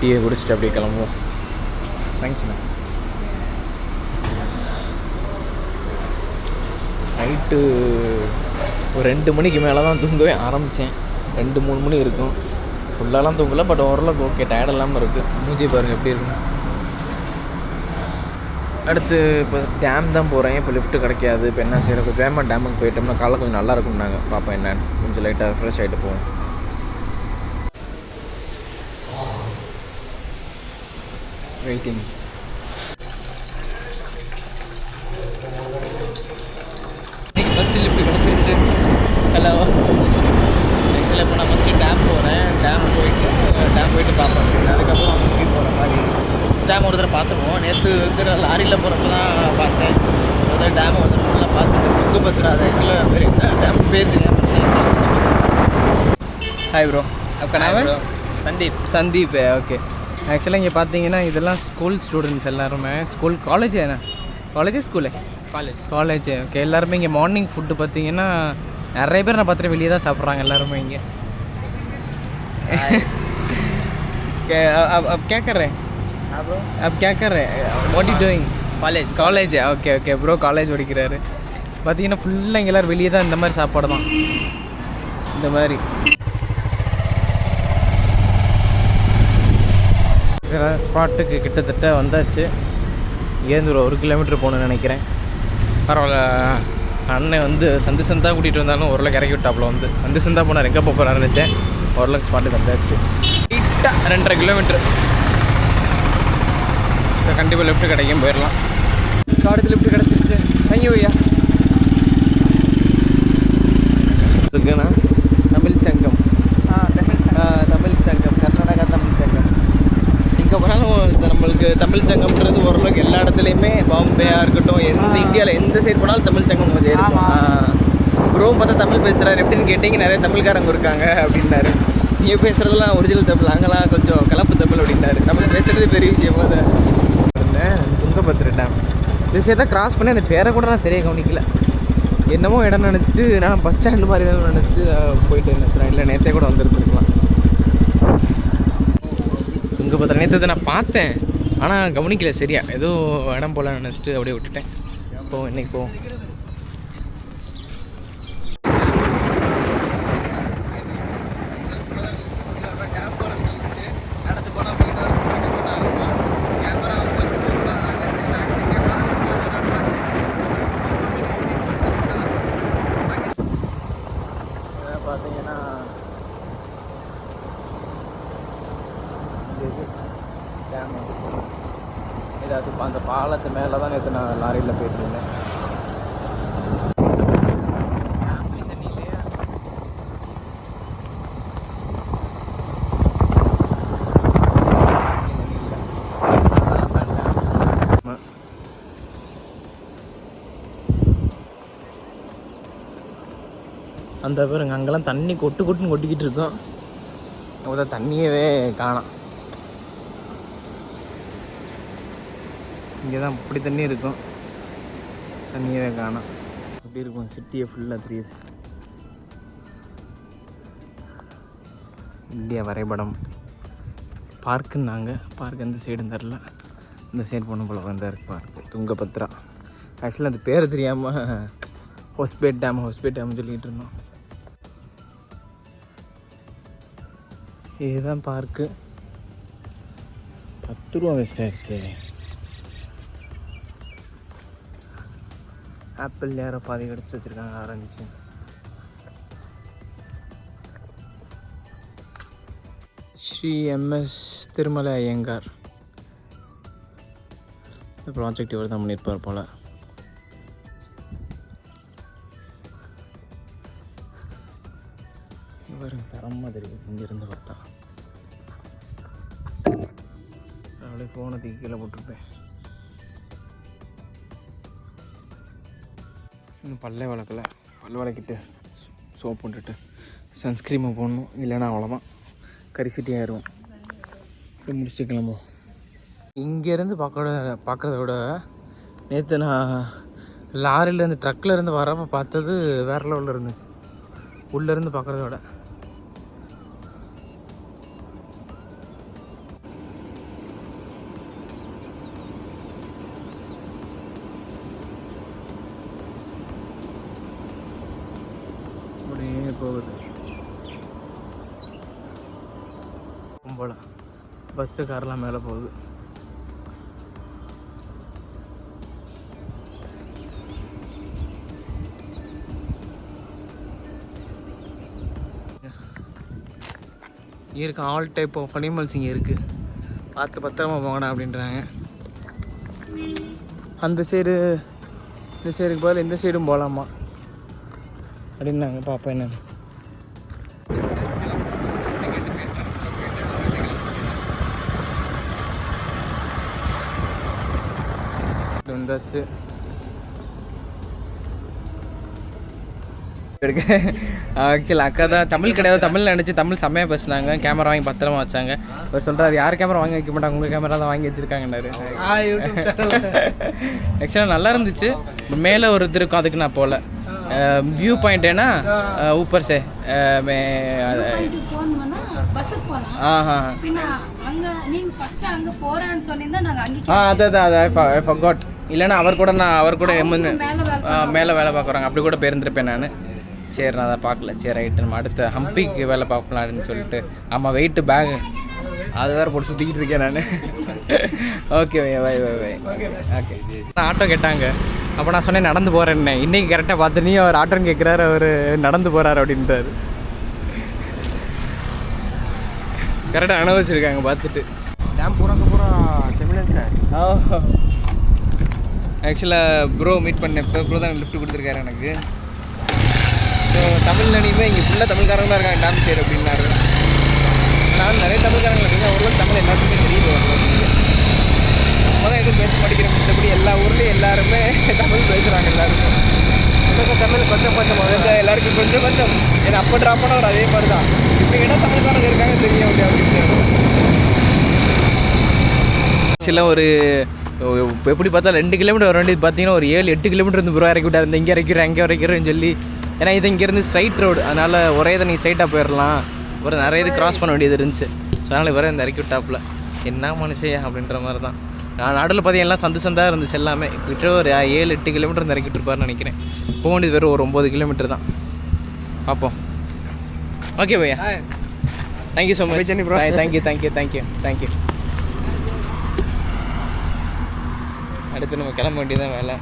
டீயை குடிச்சிட்டு அப்படியே கிளம்புவோம். தேங்க்ஸ்ண்ணா. நைட்டு ஒரு 2 மணிக்கு மேலே தான் தூங்கவே ஆரம்பித்தேன். 2-3 மணி இருக்கும். ஃபுல்லாலாம் தூங்கலை, பட் ஓரளவுக்கு ஓகே. டயர்ட் இல்லாமல் இருக்குது. மூஞ்சி பாருங்கள் எப்படி இருக்குன்னு. அடுத்து இப்போ டேம் தான் போகிறேன். இப்போ லிஃப்ட்டு கிடைக்காது. இப்போ என்ன செய்யறது? வேமா டேமுக்கு போயிட்டோம்னா காலை கொஞ்சம் நல்லா இருக்கும்னாங்க. பார்ப்போம் என்னன்னு. கொஞ்சம் லைட்டாக ரெஃப்ரெஷ் ஆகிட்டு போவோம். வெயிட்டிங். இன்றைக்கி ஃபஸ்ட்டு லிஃப்ட் கிடச்சிருச்சு. ஹலோ. ஆக்சுவலாக இப்போ நான் ஃபஸ்ட்டு டேம் போகிறேன். டேம் போயிட்டு பார்ப்பேன். அதுக்கப்புறம் வீட்டு போகிற மாதிரி. டேம் ஒரு தடவை பார்த்துருவோம். நேற்று லாரியில் போகிறப்ப தான் பார்த்தேன். ஒரு டேம் ஒரு தடவை ஃபுல்லாக பார்த்துட்டு துங்கபத்ரா. அது ஆக்சுவலாக பேர் என்ன டேம் பேர் தெரியாமல். Hi bro. அப்போ நான் சந்தீப். ஓகே. ஆக்சுவலாக இங்கே பார்த்தீங்கன்னா இதெல்லாம் ஸ்கூல் ஸ்டூடெண்ட்ஸ் எல்லாருமே. காலேஜ் என்ன? ஸ்கூலு? காலேஜ். ஓகே. எல்லாருமே இங்கே மார்னிங் ஃபுட்டு பார்த்தீங்கன்னா நிறைய பேர் நான் பார்த்துட்டு வெளியே தான் சாப்பிட்றாங்க எல்லாருமே இங்கே. अब क्या कर रहे what you doing? College. Okay bro. College படிக்கிறாரு. பார்த்தீங்கன்னா ஃபுல்லாக இங்கே எல்லோரும் வெளியே தான் இந்த மாதிரி சாப்பாடு தான். இந்த மாதிரி ஸ்பாட்டுக்கு கிட்டத்தட்ட வந்தாச்சு. இங்கேருந்து ஒரு 1 கிலோமீட்டர் போகணுன்னு நினைக்கிறேன். பரவாயில்ல. அண்ணன் வந்து சந்தா கூட்டிகிட்டு வந்தாலும் ஓரளவுக்கு இறக்கி விட்டாப்புல. வந்து சந்தா போனார். எங்கே போகிறாருன்னு நினச்சேன். ஓரளவுக்கு ஸ்பாட்டுக்கு வந்தாச்சு. 2.5 கிலோமீட்டர். ஸோ கண்டிப்பாக லிஃப்ட்டு கிடைக்கும், போயிடலாம். ஸோ அடுத்து லிஃப்ட்டு கிடச்சிருச்சு. தேங்க்யூ ஐயா. இருக்குண்ணா தமிழ் சங்கம். தமிழ் சங்கம், கர்நாடகா தமிழ் சங்கம். எங்கே போனாலும் நம்மளுக்கு தமிழ் சங்கம்ன்றது ஓரளவுக்கு எல்லா இடத்துலையுமே, பாம்பேயாக இருக்கட்டும், இந்தியாவில் எந்த சைடு போனாலும் தமிழ் சங்கம் கொஞ்சம் இருக்கும். ப்ரோவும் பார்த்தா தமிழ் பேசுகிறாரு. எப்படின்னு கேட்டிங்க, நிறைய தமிழ்காரங்க இருக்காங்க அப்படின்னாரு. நீங்கள் பேசுகிறதுலாம் ஒரிஜினல் தமிழ், அங்கெல்லாம் கொஞ்சம் கலப்பு தமிழ் அப்படின்னாரு. தமிழ் பேசுகிறது பெரிய விஷயமா தான் இருந்தேன். துங்கபத்ரா டேம் இது சைடு தான் கிராஸ் பண்ணி அந்த பேரை கூட நான் சரியாக கவனிக்கல. என்னமோ இடம் நினச்சிட்டு நான் பஸ் ஸ்டாண்டு மாதிரி நினச்சிட்டு போயிட்டு இருந்தேன். இல்லை நேற்றே கூட வந்துருந்துருக்கலாம். துங்கபத்ரா நேற்று நான் பார்த்தேன், ஆனால் கவனிக்கல சரியா. ஏதோ இடம் போல நினச்சிட்டு அப்படியே விட்டுட்டேன். இப்போது இன்னைக்கு போவோம். பார்த்தீங்கன்னா டேம் ஏதாவது அந்த பாலத்து மேலே தான் நேற்று நான் லாரியில் போயிட்டு இருந்தேன். அந்த பேருங்க அங்கெல்லாம் தண்ணி கொட்டுன்னு கொட்டிக்கிட்டு இருக்கோம். அப்போ தண்ணியவே காணோம். இங்கே தான் இப்படி தண்ணி இருக்கும், தண்ணியவே காணோம். அப்படி இருக்கும். சிட்டியை ஃபுல்லாக தெரியுது. இந்தியா வரைபடம். பார்க்குன்னாங்க. பார்க் எந்த சைடுன்னு தெரில. இந்த சைடு போன போல வந்தார் பார்க்கு. துங்கபத்ரா. ஆக்சுவலாக அந்த பேர் தெரியாமல் ஹொஸ்பேட் டேம் சொல்லிகிட்டு இருந்தோம். இதுதான் பார்க்கு. 10 ரூபா வேஸ்ட் ஆயிடுச்சு. ஆப்பிள் யாரோ பாதி கடிச்சிட்டு வச்சுருக்காங்க, ஆரஞ்சு. ஸ்ரீ MS திருமலை ஐயங்கார். இந்த ப்ராஜெக்ட் இவர் தான் பண்ணியிருப்பார் போல். இவர் தரமாக தெரியுது இங்கேருந்து பார்த்தா. அப்படியே ஃபோனை தூக்கி கீழே போட்டிருப்பேன். இன்னும் பல்லே வளர்க்கல. பல் வளர்க்கிட்டு சோப் போட்டுட்டு சன்ஸ்க்ரீமை போடணும். இல்லைன்னா அவ்வளோதான், கரிசிட்டி ஆயிடுவோம். இப்படி முடிச்சுட்டு கிளம்புவோம். இங்கேருந்து பார்க்குறத விட நேற்று நான் லாரியிலேருந்து ட்ரக்கில் வரப்போ பார்த்தது வேறு லெவலில் இருந்துச்சு. உள்ளேருந்து பார்க்குறத விட பஸ்ஸு கார்லாம் மேலே போகுது. இங்கே இருக்க ஆல் டைப் ஆஃப் அனிமல்ஸ் இங்கே இருக்குது. பார்த்து பத்திரமா போங்கடா அப்படின்றாங்க. அந்த சைடு இந்த சைடுக்கு பதில் இந்த சைடும் போகலாமா அப்படின்னாங்க. பார்ப்போம் என்னென்னு. வந்தாச்சு. ஆக்சுவலி அக்கா தான் தமிழ் கிடையாது, தமிழ் நினச்சி தமிழ் செம்மையாக பேசுனாங்க. கேமரா வாங்கி பத்திரமா வச்சாங்க. அவர் சொல்கிறார் யார் கேமரா வாங்கி வைக்க மாட்டாங்க, உங்கள் கேமரா தான் வாங்கி வச்சுருக்காங்கன்னாரு. ஆக்சுவலாக நல்லா இருந்துச்சு. மேலே ஒரு இது இருக்கும், அதுக்கு நான் போகல. வியூ பாயிண்ட் ஏன்னா ஊப்பர் சே அதான் இல்லைன்னா அவர் கூட மேலே வேலை பார்க்குறாங்க, அப்படி கூட பேருந்துருப்பேன் நான். சரி நான் அதை பார்க்கல. சரி ரைட்டு, நம்ம அடுத்த ஹம்பிக்கு வேலை பார்க்கலாம் அப்படின்னு சொல்லிட்டு. ஆமாம், வெயிட்டு பேகு அது வேறு போட்டு சுற்றிக்கிட்டு இருக்கேன் நான். Okay okay. ஆட்டோ கேட்டாங்க, அப்போ நான் சொன்னேன் நடந்து போகிறேன்னே. இன்றைக்கி கரெக்டாக பார்த்து நீ அவர் ஆட்டோன்னு கேட்குறாரு, அவர் நடந்து போகிறாரு அப்படின்றாரு. கரெக்டாக அனுபவிச்சிருக்காங்க பார்த்துட்டு. ஆக்சுவலாக ப்ரோ மீட் பண்ணேன். இப்போ ப்ரோ தான் லிஃப்ட் கொடுத்துருக்காரு எனக்கு. ஸோ தமிழ்நாடுமே இங்கே ஃபுல்லாக தமிழ்காரங்க தான் இருக்காங்க டேம் சைடு அப்படின்னாரு. நான் நிறைய தமிழ்காரங்க இருக்கேன், ஓரளவுக்கு தமிழ் எல்லாத்துக்குமே தெரியுது. அப்போதான் எதுவும் பேச மாட்டேங்கிறேன். மற்றபடி எல்லா ஊர்லேயும் எல்லாருமே தமிழ் பேசுகிறாங்க. எல்லாருக்கும் தமிழ் கொஞ்சம் எல்லாருக்கும் கொஞ்சம் ஏன்னா அப்போ ட்ராப் பண்ண ஒரு அதே மாதிரி தான். இப்போ என்ன தமிழ்காரங்க இருக்காங்க தெரியும் அப்படின்ட்டு. சில ஒரு எப்படி பார்த்தா 2 கிலோமீட்டர் வர வேண்டியது பார்த்தீங்கன்னா ஒரு 7-8 கிலோமீட்டர் இருந்து ப்ரோ இறக்கி விட்டார். இங்கே இறக்கிறேன் அங்கே இறக்கிறேன்னு சொல்லி. ஏன்னா இது இங்கேருந்து ஸ்ட்ரைட் ரோடு, அதனால் ஒரே இதை நீங்கள் ஸ்ட்ரைட்டாக போயிடலாம். ஒரு நிறைய இது கிராஸ் பண்ண வேண்டியது இருந்துச்சு. ஸோ அதனால் இவரே இந்த இறக்கி விட்டாப்புல. என்ன மனுஷையா அப்படின்ற மாதிரி தான். நான் நடுவில் பார்த்தீங்கன்னா எல்லாம் சந்தாக இருந்துச்சு எல்லாமே. கிட்ட ஒரு 7-8 கிலோமீட்டர் இருந்து இறக்கி விட்டுருப்பாருன்னு நினைக்கிறேன். போக வேண்டியது வெறும் ஒரு 9 கிலோமீட்டர் தான். பார்ப்போம். ஓகே பையா, தேங்க்யூ ஸோ மச். தேங்க்யூ. அடுத்து நம்ம கிளம்ப வேண்டியதான் வேலை.